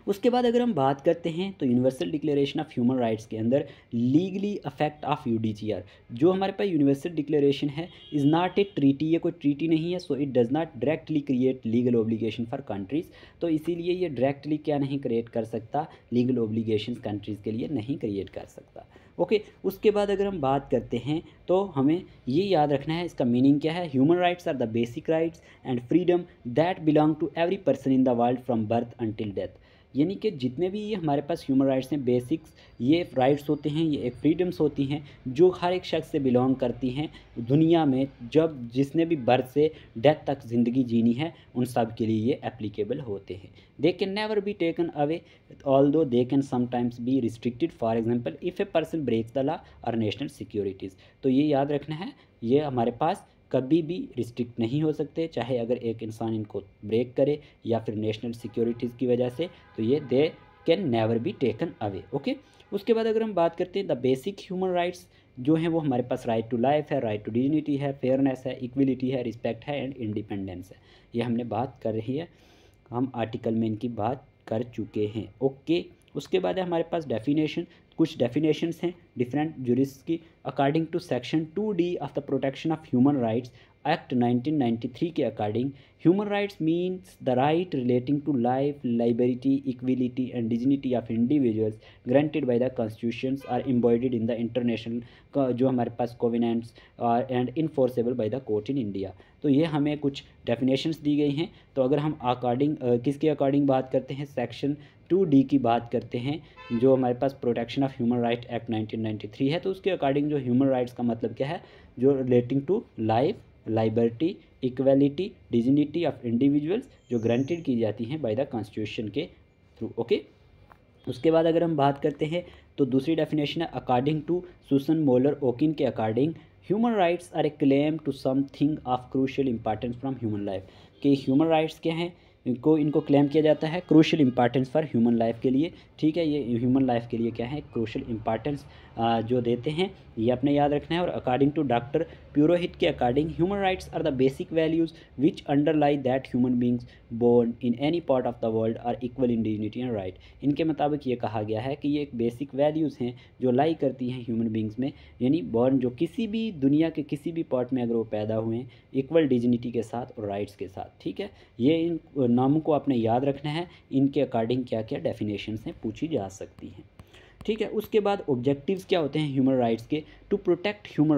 उसके बाद अगर हम बात करते हैं तो universal declaration of human rights के अंदर लीगली अफेक्ट ऑफ UDHR, जो हमारे पास यूनिवर्सल डिक्लेरेशन है इज़ नॉट ए ट्रीटी, ये कोई ट्रीटी नहीं है। So it does not directly create legal obligation for countries. तो इसीलिए ये डायरेक्टली क्या नहीं क्रिएट कर सकता, लीगल ओब्लिगेशन कंट्रीज़ के लिए नहीं क्रिएट कर सकता। ओके, उसके बाद अगर हम बात करते हैं तो हमें ये याद रखना है इसका मीनिंग क्या है। Human rights are the basic rights and freedom that belong to every person in the world from birth until death. यानी कि जितने भी ये हमारे पास ह्यूमन राइट्स हैं, बेसिक्स ये राइट्स होते हैं, ये एक फ्रीडम्स होती हैं जो हर एक शख्स से बिलोंग करती हैं दुनिया में। जब जिसने भी बर्थ से डेथ तक ज़िंदगी जीनी है उन सब के लिए ये एप्लीकेबल होते हैं। They can never be taken away although they can sometimes be restricted, for example if a person breaks the law और नेशनल सिक्योरिटीज़। तो ये याद रखना है, ये हमारे पास कभी भी रिस्ट्रिक्ट नहीं हो सकते, चाहे अगर एक इंसान इनको ब्रेक करे या फिर नेशनल सिक्योरिटीज़ की वजह से, तो ये दे can never be taken away. Okay, उसके बाद अगर हम बात करते हैं द बेसिक ह्यूमन राइट्स जो हैं वो हमारे पास राइट टू लाइफ है, राइट टू डिग्निटी है, फेयरनेस है, इक्वलिटी है, रिस्पेक्ट है एंड इंडिपेंडेंस है। ये हमने बात कर रही है, हम आर्टिकल में इनकी बात कर चुके हैं। ओके, उसके बाद है हमारे पास डेफिनेशन, कुछ डेफिनेशंस हैं डिफरेंट जुरिस्ट की। According to section 2D of the protection of human rights act 1993 के according human rights means the right relating to life, liberty, equality and dignity of individuals granted by the constitutions or embodied in the international जो हमारे पास covenants and enforceable by the court in India. तो ये हमें कुछ डेफिनेशंस दी गई हैं। तो अगर हम अकॉर्डिंग किसके अकॉर्डिंग बात करते हैं, सेक्शन 2D की बात करते हैं जो हमारे पास protection of human right act 1993 है, तो उसके अकॉर्डिंग जो ह्यूमन राइट्स का मतलब क्या है, जो relating to life, liberty, equality, dignity of individuals जो ग्रांटेड की जाती हैं बाय द कॉन्स्टिट्यूशन के थ्रू। ओके, उसके बाद अगर हम बात करते हैं तो दूसरी डेफिनेशन है according to Susan Moller Okin के according human rights are a claim to something of crucial importance from human life. कि ह्यूमन राइट्स क्या हैं, इनको क्लेम किया जाता है crucial importance for human life के लिए। ठीक है, ये ह्यूमन लाइफ के लिए क्या है, क्रूशियल इंपॉर्टेंस जो देते हैं, ये आपने याद रखना है। और अकॉर्डिंग टू डॉक्टर प्यूरोहित के according human rights are the basic values which underlie that human beings born in any part of the world are equal in dignity and right. इनके मुताबिक ये कहा गया है कि ये एक बेसिक वैल्यूज़ हैं जो लाई करती हैं ह्यूमन बींग्स में, यानी बॉर्न जो किसी भी दुनिया के किसी भी पार्ट में अगर वो पैदा हुए हैं इक्वल डिग्निटी के साथ और राइट्स के साथ। ठीक है, ये इन नामों को आपने याद रखना है, इनके अकॉर्डिंग क्या क्या डेफिनेशंस हैं पूछी जा सकती हैं। ठीक है, उसके बाद ऑब्जेक्टिव्स क्या होते हैं ह्यूमन राइट्स के, टू प्रोटेक्ट ह्यूमन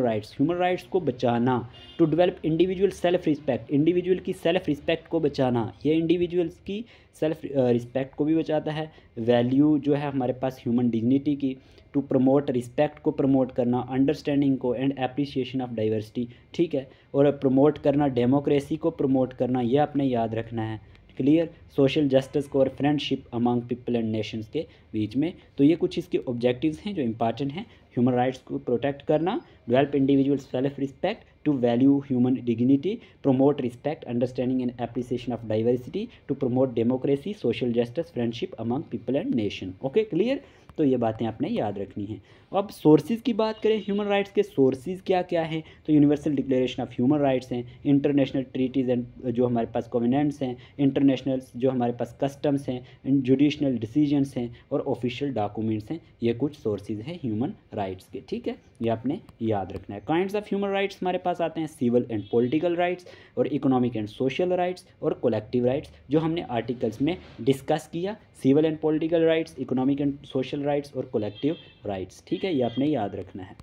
राइट्स को बचाना, to develop individual self respect, individual की सेल्फ रिस्पेक्ट को बचाना, ये इंडिविजुअल्स की सेल्फ रिस्पेक्ट को भी बचाता है। वैल्यू जो है हमारे पास ह्यूमन डिग्निटी की, टू प्रमोट रिस्पेक्ट को प्रमोट करना, अंडरस्टैंडिंग को एंड एप्रिसिएशन ऑफ डाइवर्सिटी। ठीक है, और प्रमोट करना डेमोक्रेसी को प्रमोट करना, ये आपने याद रखना है। क्लियर, सोशल जस्टिस को और friendship among people and Nations के बीच में। तो ये कुछ इसके ऑब्जेक्टिव्स हैं जो इंपॉर्टेंट हैं, ह्यूमन राइट्स को प्रोटेक्ट करना, develop individual self respect, to value human dignity, promote respect, understanding and appreciation of diversity, to promote democracy, social justice, friendship among people and nation. Okay, clear. तो ये बातें आपने याद रखनी है। अब सोर्सेज की बात करें, ह्यूमन राइट्स के सोर्सेज क्या क्या हैं, तो universal declaration of human rights हैं, इंटरनेशनल ट्रीटीज़ एंड जो हमारे पास कोवेनेंट्स हैं, इंटरनेशनल जो हमारे पास कस्टम्स हैं, जुडिशनल डिसीजंस हैं और ऑफिशियल डॉक्यूमेंट्स हैं। ये कुछ सोर्सेज हैं ह्यूमन राइट्स के, ठीक है, ये आपने याद रखना है। काइंड्स ऑफ ह्यूमन राइट्स हमारे पास आते हैं सिविल एंड पॉलिटिकल राइट्स और इकोनॉमिक एंड सोशल राइट्स और कलेक्टिव राइट्स, जो हमने आर्टिकल्स में डिस्कस किया। Civil and political rights, economic and social rights और कलेक्टिव राइट्स, ठीक है, ये आपने याद रखना है।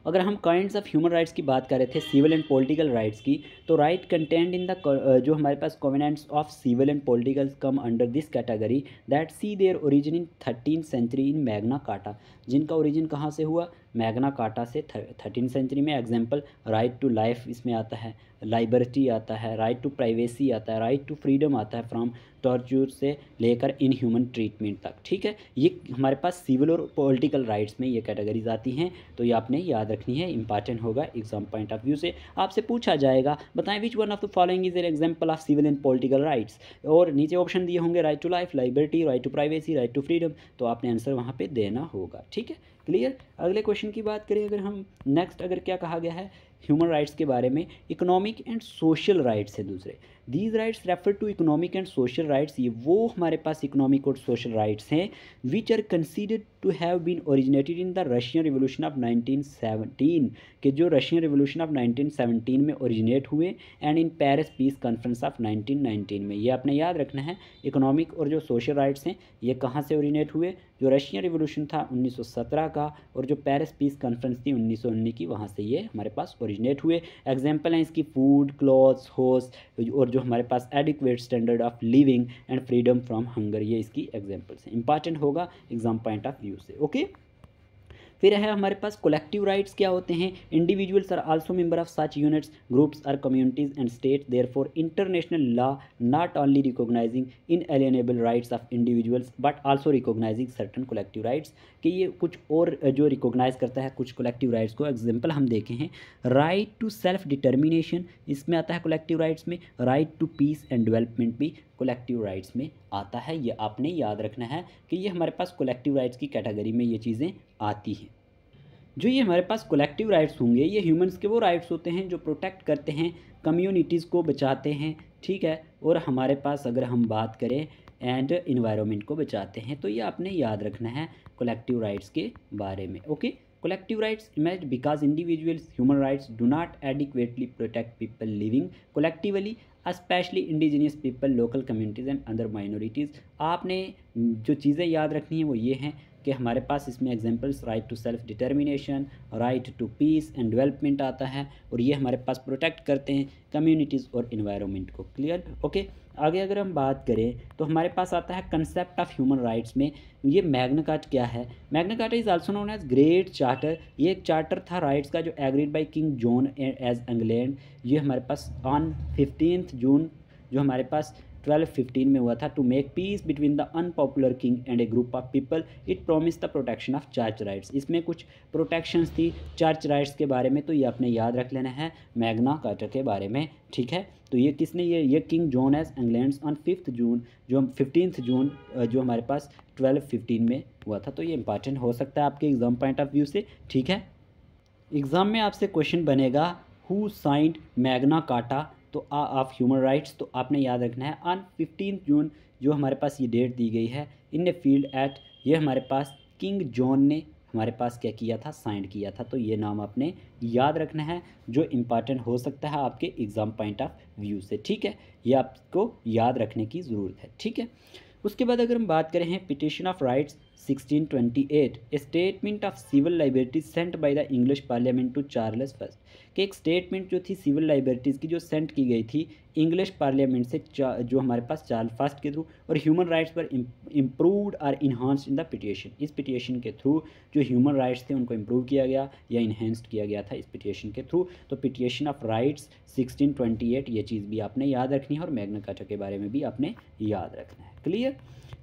अगर हम काइंड्स ऑफ ह्यूमन राइट्स की बात कर रहे थे सिविल एंड पॉलिटिकल राइट्स की, तो राइट कंटेंट इन द जो हमारे पास covenants of civil and political come under this category that see their origin in 13th century in Magna Carta, जिनका ओरिजिन कहाँ से हुआ, मैग्ना कार्टा से 13th सेंचुरी में। एग्जांपल राइट टू लाइफ इसमें आता है, लाइबर्टी आता है, राइट टू प्राइवेसी आता है, राइट टू फ्रीडम आता है फ्रॉम टॉर्चर से लेकर इनह्यूमन ट्रीटमेंट तक, ठीक है। ये हमारे पास सिविल और पॉलिटिकल राइट्स में ये कैटेगरीज आती हैं, तो ये आपने याद रखनी है, इंपॉर्टेंट होगा एग्जाम पॉइंट ऑफ व्यू से। आपसे पूछा जाएगा बताएं which one of the following is an example of civil and political rights, और नीचे ऑप्शन दिए होंगे right to life, liberty, right to privacy, right to freedom, तो आपने आंसर वहाँ पे देना होगा, ठीक है, क्लियर। अगले क्वेश्चन की बात करें अगर हम नेक्स्ट, अगर क्या कहा गया है ह्यूमन राइट्स के बारे में, इकोनॉमिक एंड सोशल राइट्स है दूसरे। These rights refer to economic and social rights, ये वो हमारे पास इकोनॉमिक और सोशल राइट्स हैं which are considered to have been originated in the Russian revolution of 1917, के जो रशियन रिवोल्यूशन ऑफ 1917 में ओरिजिनेट हुए and in Paris peace conference of 1919 में। ये आपने याद रखना है, इकोनॉमिक और जो सोशल राइट्स हैं ये कहाँ से ओरिजिनेट हुए, जो रशियन रिवोल्यूशन था 1917 का और जो पेरिस पीस कॉन्फ्रेंस थी 1919 की, वहाँ से ये हमारे पास ओरिजिनेट हुए। एग्जाम्पल हैं इसकी फूड, क्लॉथ्स, होस और जो हमारे पास adequate standard of living and freedom from hunger, ये इसकी एग्जाम्पल्स हैं, इंपॉर्टेंट होगा एग्जाम पॉइंट ऑफ व्यू से, ओके। फिर है हमारे पास कलेक्टिव राइट्स क्या होते हैं, individuals are also member of such units, groups or communities and state, therefore international law not only recognizing inalienable rights of individuals but also recognizing certain collective rights, कि ये कुछ और जो रिकॉग्नाइज करता है कुछ कलेक्टिव राइट्स को। एग्जाम्पल हम देखे हैं राइट टू सेल्फ डिटर्मिनेशन, इसमें आता है कलेक्टिव राइट्स में, right to peace and development भी कलेक्टिव राइट्स में आता है। ये आपने याद रखना है कि ये हमारे पास कलेक्टिव राइट्स की कैटेगरी में ये चीज़ें आती हैं। जो ये हमारे पास कलेक्टिव राइट्स होंगे ये ह्यूमंस के वो राइट्स होते हैं जो प्रोटेक्ट करते हैं, कम्युनिटीज़ को बचाते हैं, ठीक है, और हमारे पास अगर हम बात करें एंड इन्वायरमेंट को बचाते हैं, तो ये आपने याद रखना है कलेक्टिव राइट्स के बारे में, okay. Collective rights emerge because individuals' human rights do not adequately protect people living collectively, especially indigenous people, local communities and other minorities। आपने जो चीज़ें याद रखनी है वो ये हैं कि हमारे पास इसमें examples right to self determination, right to peace and development आता है, और ये हमारे पास प्रोटेक्ट करते हैं कम्युनिटीज़ और इन्वायरमेंट को, क्लियर, ओके। आगे अगर हम बात करें तो हमारे पास आता है कंसेप्ट ऑफ ह्यूमन राइट्स में, ये मैग्ना कार्टा क्या है, Magna Carta is also known as great charter, ये एक चार्टर था राइट्स का जो agreed by king John as England, ये हमारे पास ऑन 15 जून जो हमारे पास 1215 में हुआ था, to make peace between the unpopular king and a group of people, it promise the protection of church rights. इसमें कुछ प्रोटेक्शंस थी चर्च राइट्स के बारे में, तो ये आपने याद रख लेना है मैग्ना कार्टा के बारे में, ठीक है। तो ये किसने, ये king John as England on 5 June जो 15 जून जो हमारे पास 1215 में हुआ था, तो ये इंपॉर्टेंट हो सकता है आपके एग्जाम पॉइंट ऑफ व्यू से, ठीक है। एग्ज़ाम में आपसे क्वेश्चन बनेगा हु साइंड मैग्ना कार्टा तो ऑफ ह्यूमन राइट्स, तो आपने याद रखना है ऑन 15 जून जो हमारे पास ये डेट दी गई है इन ए फील्ड एट, ये हमारे पास किंग जॉन ने हमारे पास क्या किया था, साइन किया था, तो ये नाम आपने याद रखना है जो इम्पॉर्टेंट हो सकता है आपके एग्ज़ाम पॉइंट ऑफ व्यू से, ठीक है, ये आपको याद रखने की ज़रूरत है, ठीक है। उसके बाद अगर हम बात करें हैं petition of rights 1628, a statement of civil liberties sent by the English parliament to Charles first, कि एक स्टेटमेंट जो थी सिविल लाइबर्टीज़ की जो सेंट की गई थी इंग्लिश पार्लियामेंट से जो हमारे पास चार्ल्स फर्स्ट के थ्रू, और ह्यूमन राइट्स पर इम्प्रूव्ड और इन्हांस्ड इन द पिटिशन, इस पिटिशन के थ्रू जो ह्यूमन राइट्स थे उनको इम्प्रूव किया गया या इन्हेंस्ड किया गया था इस पिटिशन के थ्रू। तो पिटिशन ऑफ राइट्स 1628 ये चीज़ भी आपने याद रखनी है, और मैग्ना कार्टा के बारे में भी आपने याद रखना है, क्लियर।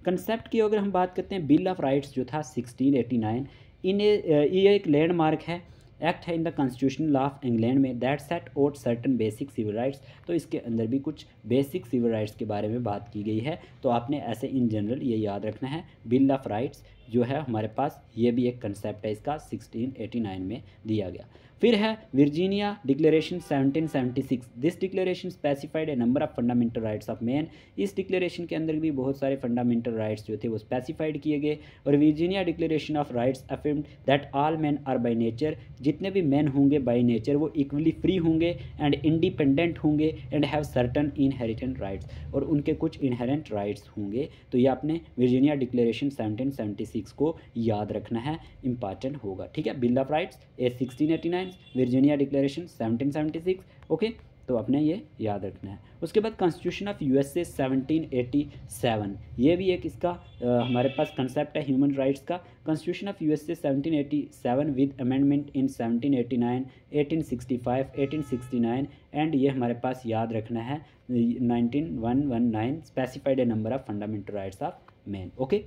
कंसेप्ट की अगर हम बात करते हैं बिल ऑफ राइट्स जो था 1689, ये एक लैंडमार्क है, एक्ट है in the constitutional law of England में that set out certain basic civil rights, तो इसके अंदर भी कुछ बेसिक सिविल राइट्स के बारे में बात की गई है, तो आपने ऐसे इन जनरल ये याद रखना है बिल ऑफ राइट्स जो है हमारे पास ये भी एक कंसेप्ट है इसका 1689 में दिया गया। फिर है Virginia declaration 1776। This declaration specified A number of fundamental rights of man. इस डिक्लेरेशन के अंदर भी बहुत सारे फंडामेंटल राइट्स जो थे वो स्पेसिफाइड किए गए। और Virginia declaration of rights affirmed that all man are by nature, जितने भी मैन होंगे बाय नेचर वो इक्वली फ्री होंगे एंड इंडिपेंडेंट होंगे and have certain inherent rights, और उनके कुछ इनहेरेंट राइट्स होंगे। तो ये आपने वर्जीनिया डिक्लेरेशन 1776 को याद रखना है, इंपॉर्टेंट होगा, ठीक है। Bill of writes a 1689, Virginia declaration 1776, okay, तो आपने ये याद रखना है। उसके बाद कॉन्स्टिट्यूशन ऑफ यूएसए 1787, ये भी एक इसका हमारे पास कंसेप्ट है ह्यूमन राइट्स का। Constitution of USA 1787 with amendment in 1789, 1865, 1869 and ये हमारे पास याद रखना है 19119 specified A number of fundamental rights of man, okay.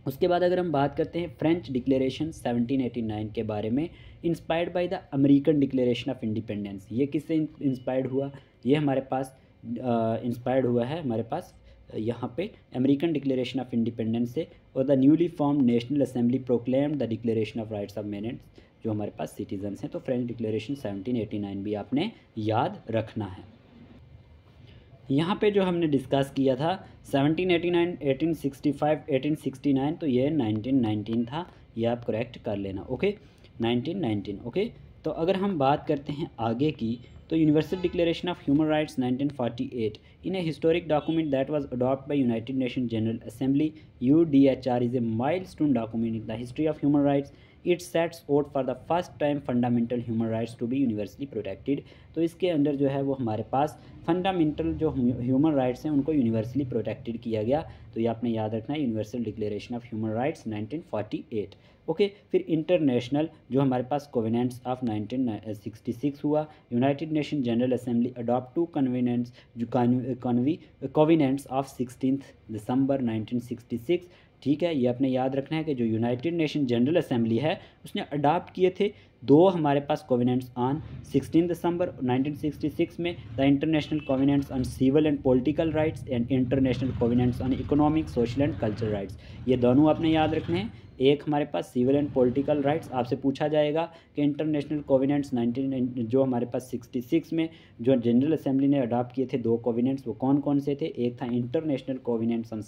उसके बाद अगर हम बात करते हैं फ्रेंच डिक्लेरेशन 1789 के बारे में, inspired by the American declaration of independence. ये किससे इंस्पायर्ड हुआ? ये हमारे पास इंस्पायर्ड हुआ है हमारे पास यहाँ पे अमेरिकन डिक्लेरेशन ऑफ इंडिपेंडेंस से। और the newly form national assembly proclaimed the declaration of rights of man जो हमारे पास सिटीजन्स हैं। तो फ्रेंच डिक्लेरेशन 1789 भी आपने याद रखना है। यहाँ पे जो हमने डिस्कस किया था 1789, 1865, 1869, तो ये 1919 था, ये आप करेक्ट कर लेना, ओके, 1919, ओके। तो अगर हम बात करते हैं आगे की, तो universal declaration of human rights 1948 in a historic document that was adopted by United Nation general assembly, UDHR is a milestone document in the history of human rights. It sets out for the first time fundamental human rights to be universally protected. तो इसके अंदर जो है वो हमारे पास फंडामेंटल जो ह्यूमन राइट्स हैं उनको यूनिवर्सली प्रोटेक्टेड किया गया। तो ये आपने याद रखना है, universal declaration of human rights 1948, okay. फिर इंटरनेशनल जो हमारे पास कोवेनेंट्स ऑफ 1966 हुआ। United Nation general assembly adopt 2 कन्वेनेंट्स जो कोवेनेंट्स ऑफ 16 दिसंबर 1966, ठीक है। ये आपने याद रखना है कि जो यूनाइटेड नेशन जनरल असेंबली है उसने अडॉप्ट किए थे 2 हमारे पास कोवेनेंट्स ऑन 16 दिसंबर 1966 में, the international covenants on civil and political rights and international covenants on economic, social and cultural rights. ये दोनों आपने याद रखने हैं। एक हमारे पास सिविल एंड पॉलिटिकल राइट्स, आपसे पूछा जाएगा कि इंटरनेशनल कोवेनेंट्स 19 जो हमारे पास 66 में जो जनरल असेंबली ने अडॉप्ट किए थे 2 कोवेनेंट्स, वो कौन कौन से थे? एक था international covenants on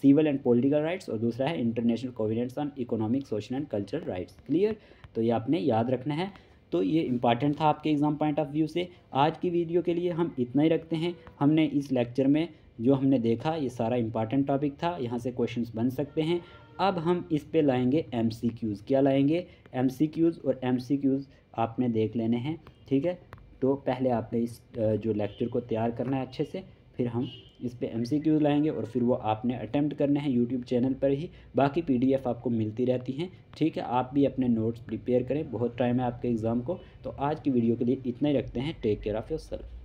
civil and political rights और दूसरा है international covenants on economic, social and cultural rights. Clear? तो ये आपने याद रखना है। तो ये इंपॉर्टेंट था आपके एग्ज़ाम पॉइंट ऑफ व्यू से। आज की वीडियो के लिए हम इतना ही रखते हैं। हमने इस लेक्चर में जो हमने देखा ये सारा इंपॉर्टेंट टॉपिक था, यहाँ से क्वेश्चंस बन सकते हैं। अब हम इस पे लाएंगे MCQs। क्या लाएंगे? MCQs, और MCQs आपने देख लेने हैं, ठीक है। तो पहले आपने इस जो लेक्चर को तैयार करना है अच्छे से, फिर हम इस पे MCQs लाएंगे और फिर वो आपने अटेम्प्ट करने हैं यूट्यूब चैनल पर ही। बाकी PDF आपको मिलती रहती हैं, ठीक है। आप भी अपने नोट्स प्रिपेयर करें, बहुत टाइम है आपके एग्ज़ाम को। तो आज की वीडियो के लिए इतना ही रखते हैं। Take care of yourself.